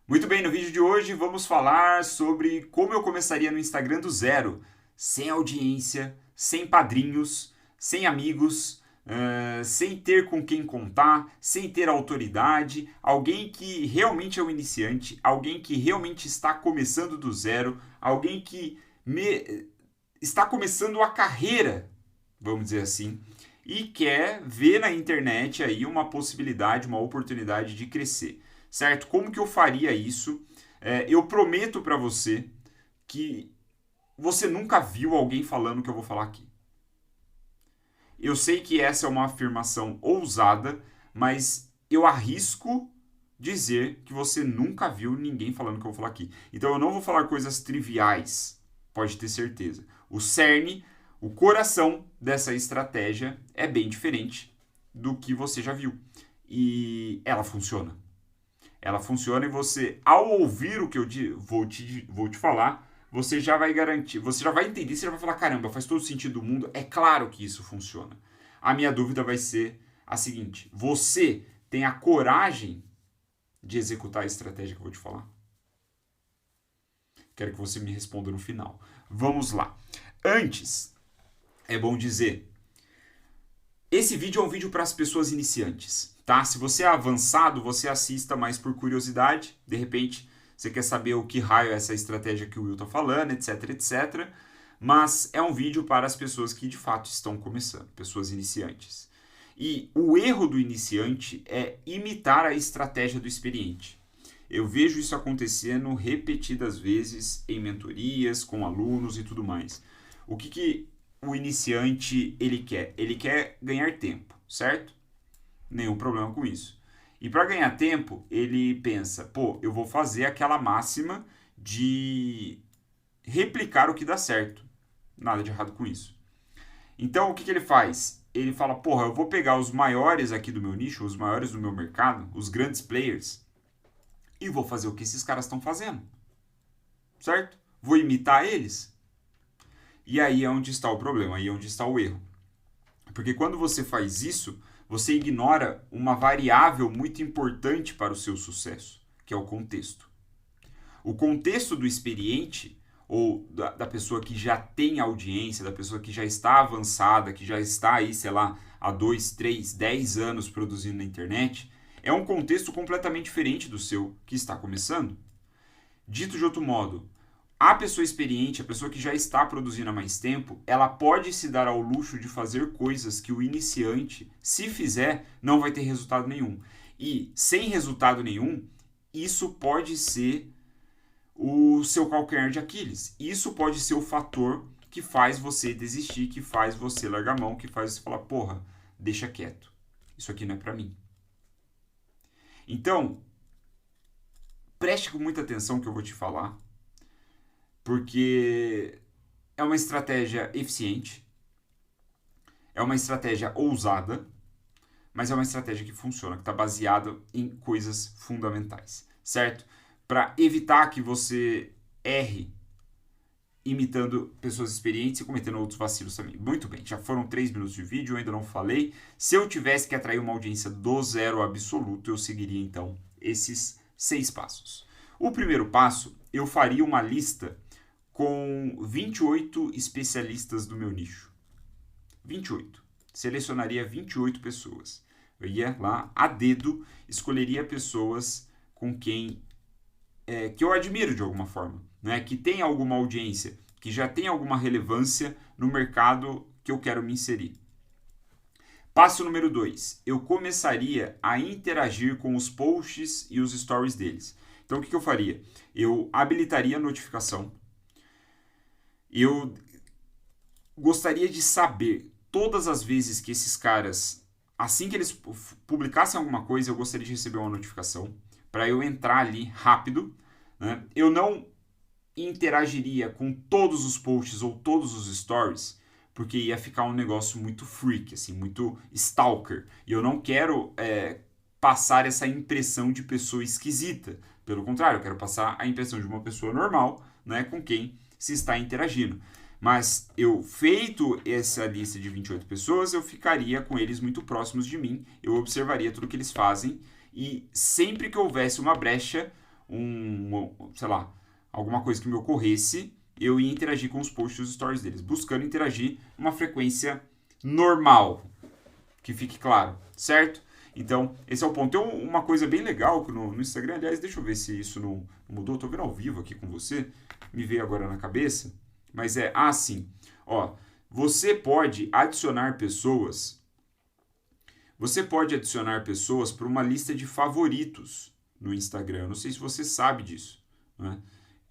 Muito bem, no vídeo de hoje vamos falar sobre como eu começaria no Instagram do zero, sem audiência, sem padrinhos, sem amigos, sem ter com quem contar, sem ter autoridade, alguém que realmente é um iniciante, alguém que realmente está começando do zero, alguém que está começando a carreira, vamos dizer assim, e quer ver na internet aí uma possibilidade, uma oportunidade de crescer, certo? Como que eu faria isso? Eu prometo para você que você nunca viu alguém falando o que eu vou falar aqui. Eu sei que essa é uma afirmação ousada, mas eu arrisco dizer que você nunca viu ninguém falando o que eu vou falar aqui. Então eu não vou falar coisas triviais, pode ter certeza. O cerne, o coração dessa estratégia é bem diferente do que você já viu. E ela funciona. Ela funciona e você, ao ouvir o que eu vou te falar, você já vai garantir, você já vai entender, você já vai falar, caramba, faz todo sentido do mundo, é claro que isso funciona. A minha dúvida vai ser a seguinte, você tem a coragem de executar a estratégia que eu vou te falar? Quero que você me responda no final. Vamos lá. Antes, é bom dizer, esse vídeo é um vídeo para as pessoas iniciantes, tá? Se você é avançado, você assista mais por curiosidade, de repente você quer saber o que raio é essa estratégia que o Will tá falando, etc, etc. Mas é um vídeo para as pessoas que de fato estão começando, pessoas iniciantes. E o erro do iniciante é imitar a estratégia do experiente. Eu vejo isso acontecendo repetidas vezes em mentorias, com alunos e tudo mais. O que o iniciante ele quer? Ele quer ganhar tempo, certo? Nenhum problema com isso. E para ganhar tempo, ele pensa, pô, eu vou fazer aquela máxima de replicar o que dá certo. Nada de errado com isso. Então, o que ele faz? Ele fala, porra, eu vou pegar os maiores aqui do meu nicho, os maiores do meu mercado, os grandes players, e vou fazer o que esses caras estão fazendo. Certo? Vou imitar eles. E aí é onde está o problema, aí é onde está o erro. Porque quando você faz isso, você ignora uma variável muito importante para o seu sucesso, que é o contexto. O contexto do experiente, ou da pessoa que já tem audiência, da pessoa que já está avançada, que já está aí, sei lá, há 2, 3, 10 anos produzindo na internet, é um contexto completamente diferente do seu que está começando. Dito de outro modo, a pessoa experiente, a pessoa que já está produzindo há mais tempo, ela pode se dar ao luxo de fazer coisas que o iniciante, se fizer, não vai ter resultado nenhum. E sem resultado nenhum, isso pode ser o seu calcanhar de Aquiles. Isso pode ser o fator que faz você desistir, que faz você largar a mão, que faz você falar, porra, deixa quieto. Isso aqui não é pra mim. Então, preste com muita atenção no que eu vou te falar, porque é uma estratégia eficiente, é uma estratégia ousada, mas é uma estratégia que funciona, que está baseada em coisas fundamentais, certo? Para evitar que você erre imitando pessoas experientes e cometendo outros vacilos também. Muito bem, já foram 3 minutos de vídeo, eu ainda não falei. Se eu tivesse que atrair uma audiência do zero absoluto, eu seguiria então esses 6 passos. O primeiro passo, eu faria uma lista com 28 especialistas do meu nicho. 28. Selecionaria 28 pessoas. Eu ia lá a dedo, escolheria pessoas com quem que eu admiro de alguma forma, né? Que tem alguma audiência, que já tem alguma relevância no mercado que eu quero me inserir. Passo número 2. Eu começaria a interagir com os posts e os stories deles. Então, o que eu faria? Eu habilitaria a notificação. Eu gostaria de saber todas as vezes que esses caras, assim que eles publicassem alguma coisa, eu gostaria de receber uma notificação para eu entrar ali rápido. Né? Eu não interagiria com todos os posts ou todos os stories, porque ia ficar um negócio muito freak, assim, muito stalker. E eu não quero passar essa impressão de pessoa esquisita. Pelo contrário, eu quero passar a impressão de uma pessoa normal, né, com quem se está interagindo. Mas eu, feito essa lista de 28 pessoas, eu ficaria com eles muito próximos de mim, eu observaria tudo que eles fazem e sempre que houvesse uma brecha, sei lá, alguma coisa que me ocorresse, eu ia interagir com os posts e os stories deles, buscando interagir uma frequência normal, que fique claro, certo? Então, esse é o ponto. Tem uma coisa bem legal no Instagram, aliás, deixa eu ver se isso não mudou, tô vendo ao vivo aqui com você, me veio agora na cabeça, mas sim, ó, você pode adicionar pessoas para uma lista de favoritos no Instagram. Eu não sei se você sabe disso, né?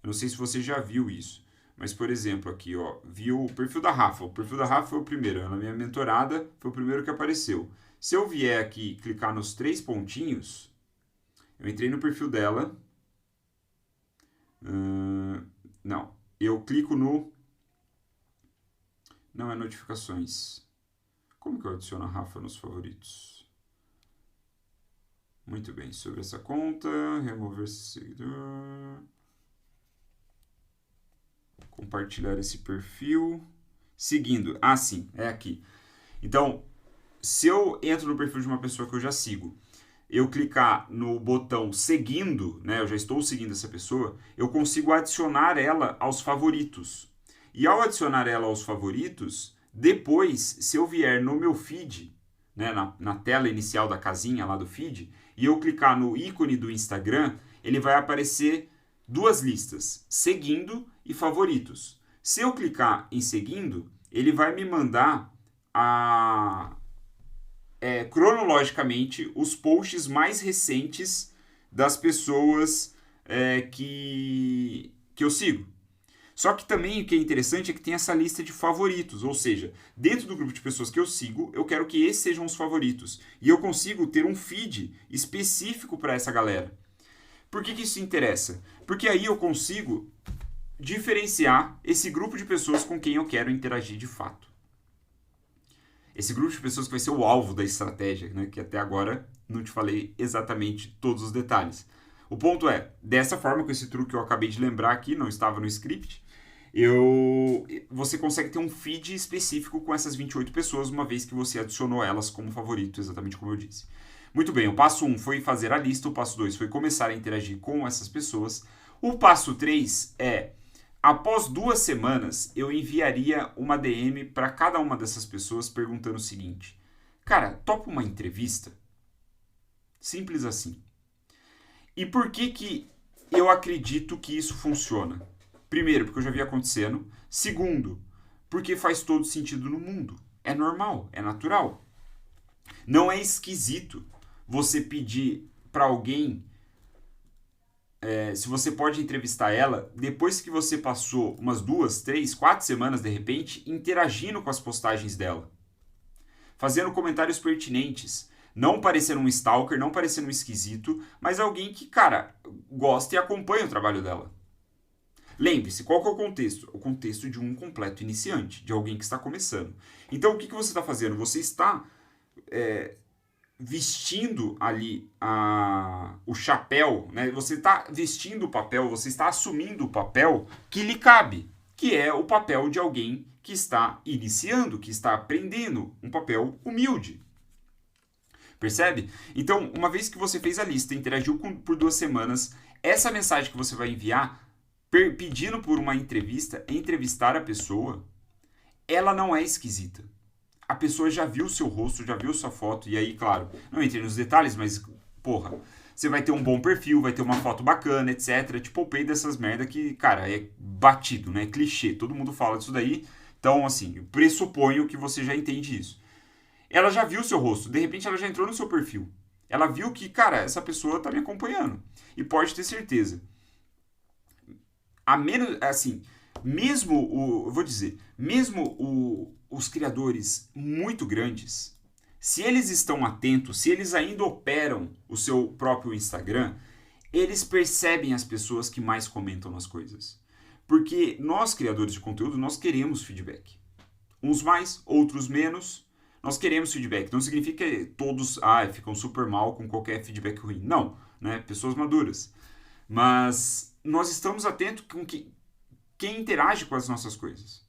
Eu não sei se você já viu isso. Mas, por exemplo, aqui, ó, viu o perfil da Rafa. O perfil da Rafa foi o primeiro. Ela é minha mentorada, foi o primeiro que apareceu. Se eu vier aqui e clicar nos 3 pontinhos, eu entrei no perfil dela. Não, eu clico no... Não é notificações. Como que eu adiciono a Rafa nos favoritos? Muito bem, sobre essa conta, remover esse seguidor, compartilhar esse perfil, seguindo, sim, é aqui. Então, se eu entro no perfil de uma pessoa que eu já sigo, eu clicar no botão seguindo, né, eu já estou seguindo essa pessoa, eu consigo adicionar ela aos favoritos. E ao adicionar ela aos favoritos, depois, se eu vier no meu feed, né, na tela inicial da casinha lá do feed, e eu clicar no ícone do Instagram, ele vai aparecer 2 listas, seguindo e favoritos. Se eu clicar em seguindo, ele vai me mandar cronologicamente os posts mais recentes das pessoas que eu sigo. Só que também o que é interessante é que tem essa lista de favoritos, ou seja, dentro do grupo de pessoas que eu sigo, eu quero que esses sejam os favoritos. E eu consigo ter um feed específico para essa galera. Por que isso interessa? Porque aí eu consigo diferenciar esse grupo de pessoas com quem eu quero interagir de fato. Esse grupo de pessoas que vai ser o alvo da estratégia, né? Que até agora não te falei exatamente todos os detalhes. O ponto é, dessa forma, com esse truque que eu acabei de lembrar aqui, não estava no script, você consegue ter um feed específico com essas 28 pessoas, uma vez que você adicionou elas como favorito, exatamente como eu disse. Muito bem, o passo 1 foi fazer a lista, o passo 2 foi começar a interagir com essas pessoas. O passo 3 após 2 semanas, eu enviaria uma DM para cada uma dessas pessoas perguntando o seguinte: cara, topa uma entrevista? Simples assim. E por que eu acredito que isso funciona? Primeiro, porque eu já vi acontecendo. Segundo, porque faz todo sentido no mundo. É normal, é natural. Não é esquisito você pedir para alguém se você pode entrevistar ela depois que você passou umas 2, 3, 4 semanas, de repente, interagindo com as postagens dela. Fazendo comentários pertinentes. Não parecendo um stalker, não parecendo um esquisito, mas alguém que, cara, gosta e acompanha o trabalho dela. Lembre-se, qual que é o contexto? O contexto de um completo iniciante, de alguém que está começando. Então, o que você está fazendo? Você está vestindo ali o chapéu, né? Você está vestindo o papel, você está assumindo o papel que lhe cabe, que é o papel de alguém que está iniciando, que está aprendendo, um papel humilde. Percebe? Então, uma vez que você fez a lista, interagiu por 2 semanas, essa mensagem que você vai enviar, pedindo por uma entrevista, entrevistar a pessoa, ela não é esquisita. A pessoa já viu o seu rosto, já viu sua foto, e aí, claro, não entrei nos detalhes, mas, porra, você vai ter um bom perfil, vai ter uma foto bacana, etc. Te poupei dessas merda que, cara, é batido, né? É clichê, todo mundo fala disso daí. Então, assim, eu pressuponho que você já entende isso. Ela já viu o seu rosto, de repente ela já entrou no seu perfil. Ela viu que, cara, essa pessoa tá me acompanhando. E pode ter certeza. A menos, assim, mesmo os criadores muito grandes, se eles estão atentos, se eles ainda operam o seu próprio Instagram, eles percebem as pessoas que mais comentam nas coisas. Porque nós, criadores de conteúdo, nós queremos feedback. Uns mais, outros menos. Nós queremos feedback. Não significa que todos ficam super mal com qualquer feedback ruim. Não, né? Pessoas maduras. Mas nós estamos atentos com quem interage com as nossas coisas.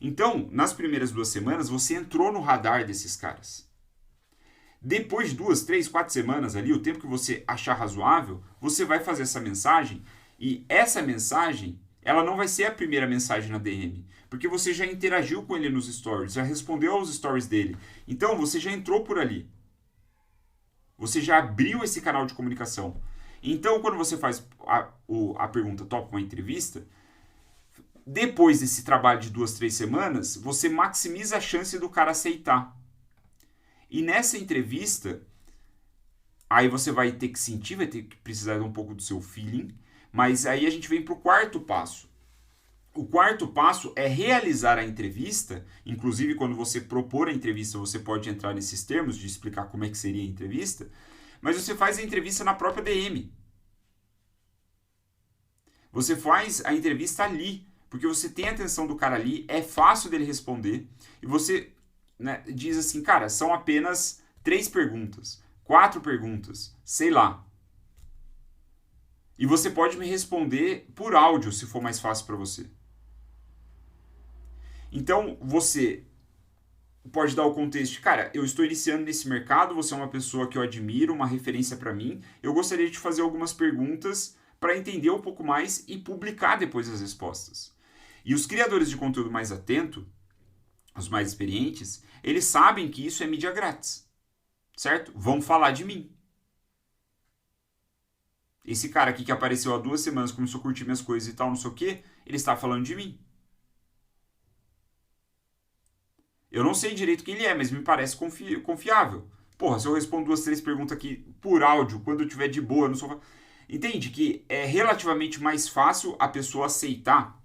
Então, nas primeiras 2 semanas, você entrou no radar desses caras. Depois de 2, 3, 4 semanas ali, o tempo que você achar razoável, você vai fazer essa mensagem e essa mensagem, ela não vai ser a primeira mensagem na DM, porque você já interagiu com ele nos stories, já respondeu aos stories dele. Então, você já entrou por ali. Você já abriu esse canal de comunicação. Então, quando você faz a pergunta topa uma entrevista, depois desse trabalho de 2, 3 semanas, você maximiza a chance do cara aceitar. E nessa entrevista, aí você vai ter que sentir, vai ter que precisar de um pouco do seu feeling, mas aí a gente vem para o quarto passo. O quarto passo é realizar a entrevista, inclusive quando você propor a entrevista, você pode entrar nesses termos de explicar como é que seria a entrevista, mas você faz a entrevista na própria DM. Você faz a entrevista ali, porque você tem a atenção do cara ali, é fácil dele responder, e você, né, diz assim, cara, são apenas 3 perguntas, 4 perguntas, sei lá. E você pode me responder por áudio, se for mais fácil para você. Então, você pode dar o contexto de, cara, eu estou iniciando nesse mercado, você é uma pessoa que eu admiro, uma referência para mim, eu gostaria de te fazer algumas perguntas para entender um pouco mais e publicar depois as respostas. E os criadores de conteúdo mais atentos, os mais experientes, eles sabem que isso é mídia grátis, certo? Vão falar de mim. Esse cara aqui que apareceu há 2 semanas, começou a curtir minhas coisas e tal, não sei o quê, ele está falando de mim. Eu não sei direito quem ele é, mas me parece confiável. Porra, se eu respondo 2, 3 perguntas aqui por áudio, quando eu estiver de boa no sofá... Entende que é relativamente mais fácil a pessoa aceitar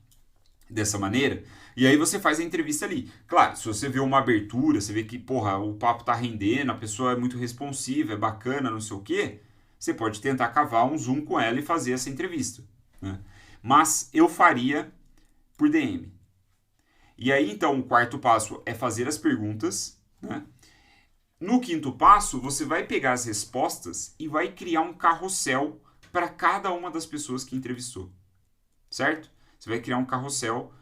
dessa maneira, e aí você faz a entrevista ali. Claro, se você vê uma abertura, você vê que, porra, o papo tá rendendo, a pessoa é muito responsiva, é bacana, não sei o quê, você pode tentar cavar um zoom com ela e fazer essa entrevista, né? Mas eu faria por DM. E aí, então, o quarto passo é fazer as perguntas, né? No quinto passo, você vai pegar as respostas e vai criar um carrossel para cada uma das pessoas que entrevistou, certo? Você vai criar um carrossel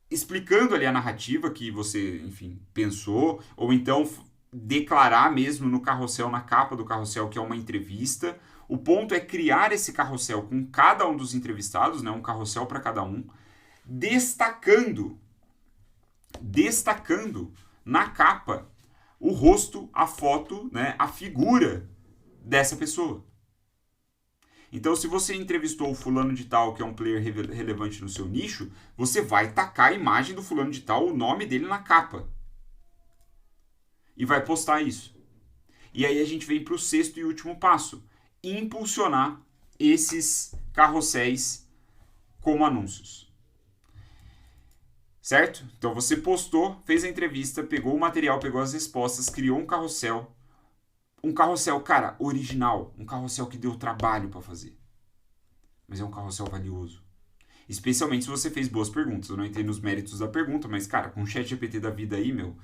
explicando ali a narrativa que você, enfim, pensou, ou então declarar mesmo no carrossel, na capa do carrossel, que é uma entrevista. O ponto é criar esse carrossel com cada um dos entrevistados, né, um carrossel para cada um, destacando na capa o rosto, a foto, né, a figura dessa pessoa. Então, se você entrevistou o fulano de tal, que é um player relevante no seu nicho, você vai tacar a imagem do fulano de tal, o nome dele na capa. E vai postar isso. E aí a gente vem para o sexto e último passo. Impulsionar esses carrosséis como anúncios. Certo? Então você postou, fez a entrevista, pegou o material, pegou as respostas, criou um carrossel. Um carrossel, cara, original. Um carrossel que deu trabalho para fazer. Mas é um carrossel valioso. Especialmente se você fez boas perguntas. Eu não entrei nos méritos da pergunta, mas, cara, com o ChatGPT da vida aí, meu,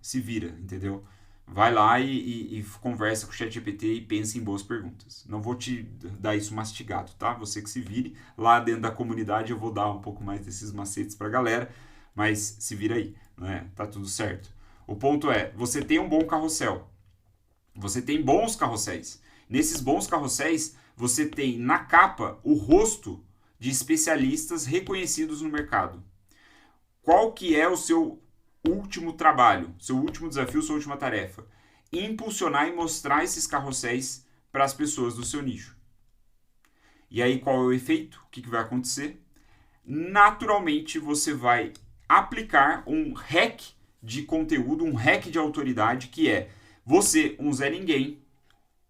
se vira, entendeu? Vai lá e conversa com o ChatGPT e pensa em boas perguntas. Não vou te dar isso mastigado, tá? Você que se vire. Lá dentro da comunidade eu vou dar um pouco mais desses macetes pra galera, mas se vira aí, né? Tá tudo certo. O ponto é, você tem um bom carrossel. Você tem bons carrosséis. Nesses bons carrosséis, você tem na capa o rosto de especialistas reconhecidos no mercado. Qual que é o seu último trabalho, seu último desafio, sua última tarefa? Impulsionar e mostrar esses carrosséis para as pessoas do seu nicho. E aí qual é o efeito? O que vai acontecer? Naturalmente você vai aplicar um hack de conteúdo, um hack de autoridade, que é você, um Zé Ninguém,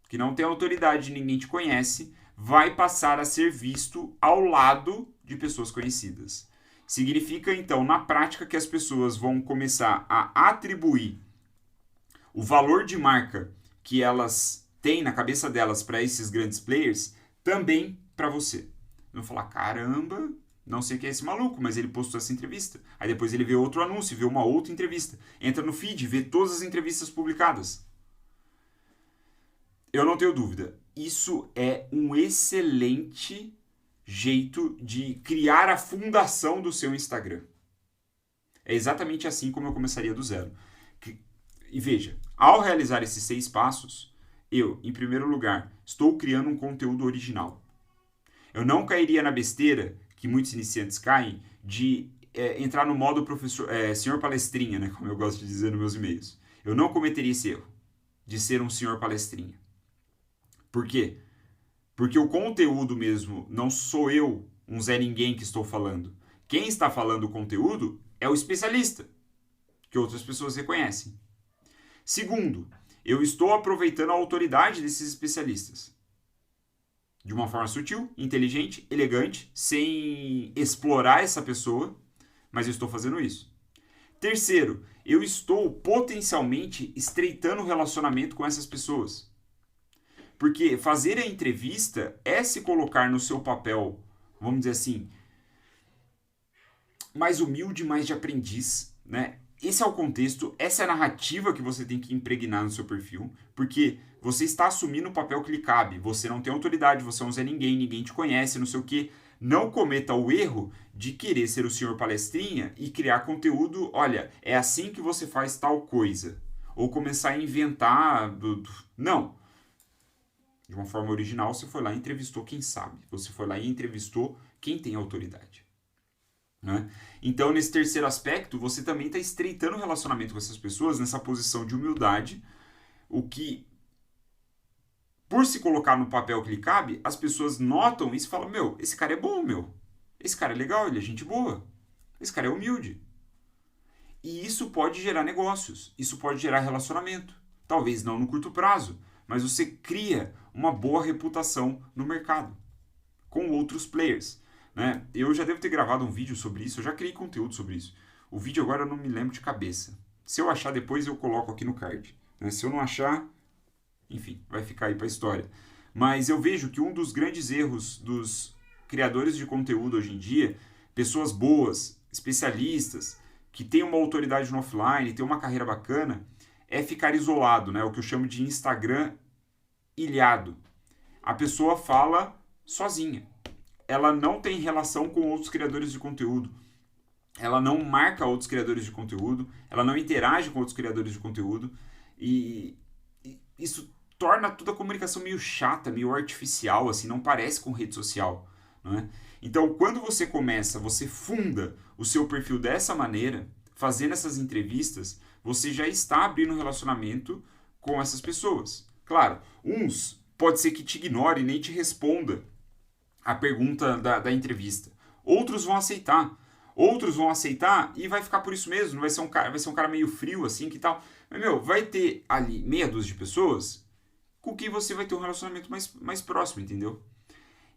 que não tem autoridade, ninguém te conhece, vai passar a ser visto ao lado de pessoas conhecidas. Significa, então, na prática, que as pessoas vão começar a atribuir o valor de marca que elas têm na cabeça delas para esses grandes players também para você. Vão falar, caramba, não sei quem é esse maluco, mas ele postou essa entrevista. Aí depois ele vê outro anúncio, vê uma outra entrevista. Entra no feed, vê todas as entrevistas publicadas. Eu não tenho dúvida. Isso é um excelente jeito de criar a fundação do seu Instagram. É exatamente assim como eu começaria do zero. E veja, Ao realizar esses 6 passos, eu, em primeiro lugar, estou criando um conteúdo original. Eu não cairia na besteira que muitos iniciantes caem de entrar no modo senhor palestrinha, né, como eu gosto de dizer nos meus e-mails. Eu não cometeria esse erro de ser um senhor palestrinha. Por quê? Porque o conteúdo mesmo não sou eu, um Zé Ninguém, que estou falando. Quem está falando o conteúdo é o especialista, que outras pessoas reconhecem. Segundo, eu estou aproveitando a autoridade desses especialistas. De uma forma sutil, inteligente, elegante, sem explorar essa pessoa, mas eu estou fazendo isso. Terceiro, eu estou potencialmente estreitando o relacionamento com essas pessoas. Porque fazer a entrevista é se colocar no seu papel, vamos dizer assim, mais humilde, mais de aprendiz, né? Esse é o contexto, essa é a narrativa que você tem que impregnar no seu perfil, porque você está assumindo o papel que lhe cabe. Você não tem autoridade, você é um Zé Ninguém, ninguém te conhece, não sei o quê. Não cometa o erro de querer ser o senhor palestrinha e criar conteúdo, olha, é assim que você faz tal coisa. Ou começar a inventar... Não. De uma forma original, você foi lá e entrevistou quem sabe. Você foi lá e entrevistou quem tem autoridade. Né? Então, nesse terceiro aspecto, você também está estreitando o relacionamento com essas pessoas nessa posição de humildade, o que, por se colocar no papel que lhe cabe, as pessoas notam isso e falam, meu, esse cara é bom, meu. Esse cara é legal, ele é gente boa. Esse cara é humilde. E isso pode gerar negócios, isso pode gerar relacionamento. Talvez não no curto prazo, mas você cria uma boa reputação no mercado, com outros players. Né? Eu já devo ter gravado um vídeo sobre isso, eu já criei conteúdo sobre isso. O vídeo agora eu não me lembro de cabeça. Se eu achar depois, eu coloco aqui no card. Né? Se eu não achar, enfim, vai ficar aí para a história. Mas eu vejo que um dos grandes erros dos criadores de conteúdo hoje em dia, pessoas boas, especialistas, que têm uma autoridade no offline, têm uma carreira bacana, é ficar isolado, né? O que eu chamo de Instagram ilhado. A pessoa fala sozinha. Ela não tem relação com outros criadores de conteúdo. Ela não marca outros criadores de conteúdo. Ela não interage com outros criadores de conteúdo. E isso torna toda a comunicação meio chata, meio artificial, assim, não parece com rede social. Né? Então, quando você começa, você funda o seu perfil dessa maneira, fazendo essas entrevistas, você já está abrindo um relacionamento com essas pessoas. Claro, uns pode ser que te ignore e nem te responda a pergunta da entrevista. Outros vão aceitar. Outros vão aceitar e vai ficar por isso mesmo. Vai ser um cara meio frio, assim, que tal. Mas, meu, vai ter ali meia dúzia de pessoas com quem você vai ter um relacionamento mais próximo, entendeu?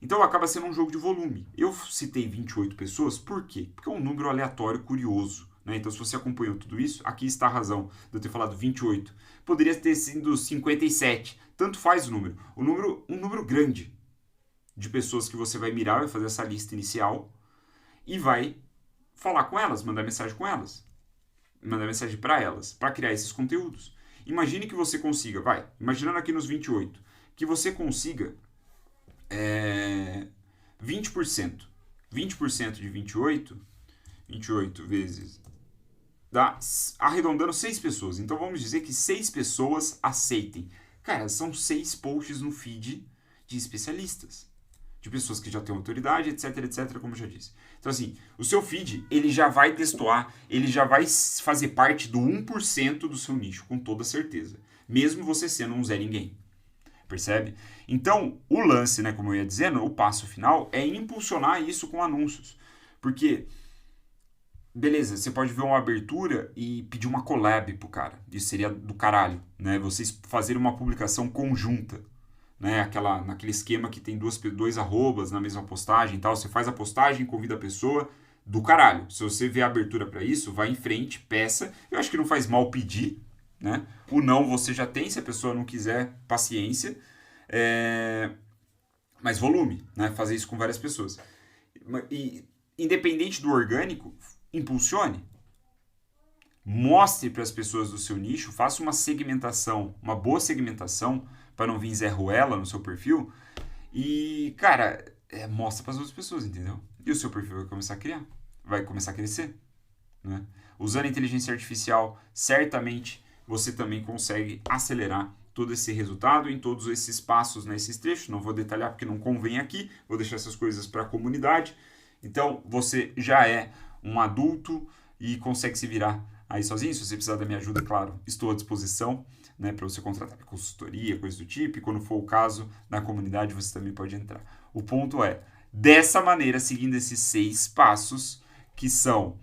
Então acaba sendo um jogo de volume. Eu citei 28 pessoas, por quê? Porque é um número aleatório, curioso. Né? Então, se você acompanhou tudo isso, aqui está a razão de eu ter falado 28. Poderia ter sido 57. Tanto faz o número. Um número grande de pessoas que você vai mirar, vai fazer essa lista inicial e vai falar com elas, mandar mensagem com elas, mandar mensagem para elas, para criar esses conteúdos. Imagine que você consiga, imaginando aqui nos 28, que você consiga 20%. 20% de 28 vezes, dá, arredondando 6 pessoas. Então vamos dizer que 6 pessoas aceitem. Cara, são 6 posts no feed de especialistas, de pessoas que já têm autoridade, etc, etc, como eu já disse. Então, assim, o seu feed, ele já vai destoar, ele já vai fazer parte do 1% do seu nicho, com toda certeza. Mesmo você sendo um Zé Ninguém. Percebe? Então, o lance, né, como eu ia dizendo, o passo final é impulsionar isso com anúncios. Porque, beleza, você pode ver uma abertura e pedir uma collab pro cara. Isso seria do caralho, né? Vocês fazerem uma publicação conjunta. Né, naquele esquema que tem dois arrobas na mesma postagem e tal, você faz a postagem, convida a pessoa, do caralho. Se você vê a abertura para isso, vai em frente, peça. Eu acho que não faz mal pedir, né? O não você já tem, se a pessoa não quiser, paciência. Mas volume, né? Fazer isso com várias pessoas. E, independente do orgânico, impulsione. Mostre para as pessoas do seu nicho, faça uma segmentação, uma boa segmentação, para não vir Zé Ruela no seu perfil. E, cara, mostra para as outras pessoas, entendeu? E o seu perfil vai começar a criar. Vai começar a crescer. Né? Usando a inteligência artificial, certamente você também consegue acelerar todo esse resultado em todos esses passos, nesses trechos. Não vou detalhar porque não convém aqui, vou deixar essas coisas para a comunidade. Então, você já é um adulto e consegue se virar aí sozinho. Se você precisar da minha ajuda, claro, estou à disposição, né, para você contratar consultoria, coisa do tipo, e quando for o caso, na comunidade você também pode entrar. O ponto é, dessa maneira, seguindo esses 6 passos, que são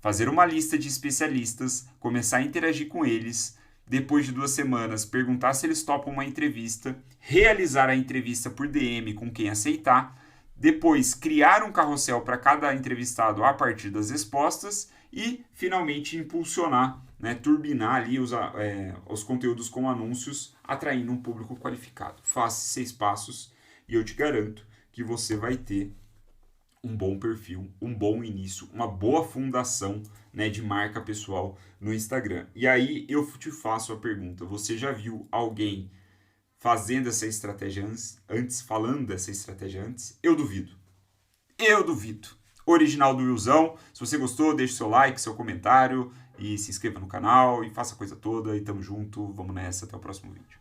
fazer uma lista de especialistas, começar a interagir com eles, depois de 2 semanas, perguntar se eles topam uma entrevista, realizar a entrevista por DM com quem aceitar, depois criar um carrossel para cada entrevistado a partir das respostas e, finalmente, impulsionar, né, turbinar ali os conteúdos com anúncios, atraindo um público qualificado. Faça 6 passos e eu te garanto que você vai ter um bom perfil, um bom início, uma boa fundação, né, de marca pessoal no Instagram. E aí eu te faço a pergunta, você já viu alguém fazendo essa estratégia antes, falando dessa estratégia antes? Eu duvido. Eu duvido. Original do Wilson. Se você gostou, deixe seu like, seu comentário e se inscreva no canal e faça a coisa toda. E tamo junto. Vamos nessa. Até o próximo vídeo.